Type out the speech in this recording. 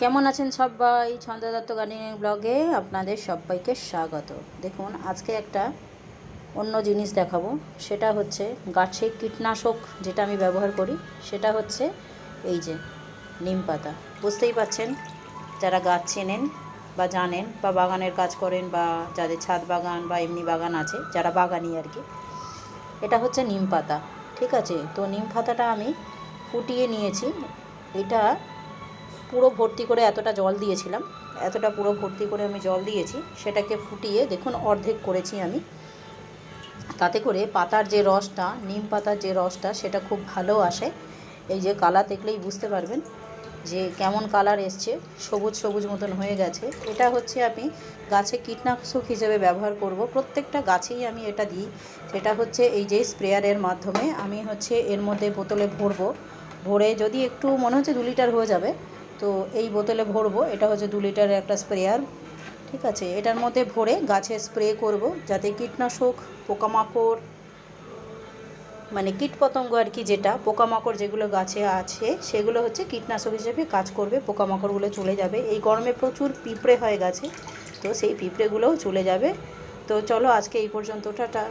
কেমন আছেন সবাই? ছন্দ দত্ত গার্ডেনিং ব্লগে আপনাদের সবাইকে স্বাগত। দেখুন, আজকে একটা অন্য জিনিস দেখাবো। সেটা হচ্ছে গাছে কীটনাশক যেটা আমি ব্যবহার করি, সেটা হচ্ছে এই যে নিম পাতা। বুঝতেই পাচ্ছেন, যারা গাছ চেনেন বা জানেন বা বাগানের কাজ করেন বা যাদের ছাদ বাগান বা এমনি বাগান আছে, যারা বাগানি আর কি, এটা হচ্ছে নিম পাতা। ঠিক আছে, তো নিম পাতাটা আমি ফুটিয়ে নিয়েছি। এটা পুরো ভর্তি করে এতটা জল দিয়েছিলাম, এতটা পুরো ভর্তি করে আমি জল দিয়েছি। সেটাকে ফুটিয়ে দেখুন অর্ধেক করেছি আমি। তাতে করে পাতার যে রসটা, নিম পাতার যে রসটা, সেটা খুব ভালো আসে। এই যে কালার দেখলেই বুঝতে পারবেন যে কেমন কালার এসছে, সবুজ সবুজ মতন হয়ে গেছে। এটা হচ্ছে আমি গাছে কীটনাশক হিসেবে ব্যবহার করব। প্রত্যেকটা গাছেই আমি এটা দিই। সেটা হচ্ছে এই যে স্প্রেয়ারের মাধ্যমে আমি হচ্ছে এর মধ্যে বোতলে ভরবো। ভরে যদি একটু মনে হচ্ছে 2 লিটার হয়ে যাবে, তো এই বোতলে ভরবো। এটা হচ্ছে 2 লিটারের একটা স্প্রেয়ার। ঠিক আছে, এটার মধ্যে ভরে গাছে স্প্রে করব, যাতে কীটনাশক, পোকামাকড়, মানে কীটপতঙ্গ আর কি, যেটা পোকামাকড় যেগুলো গাছে আছে সেগুলো হচ্ছে কীটনাশক হিসেবে কাজ করবে। পোকামাকড়গুলো চলে যাবে। এই গরমে প্রচুর পিঁপড়ে হয় গাছে, তো সেই পিঁপড়েগুলোও চলে যাবে। তো চলো আজকে এই পর্যন্ত, টাটা।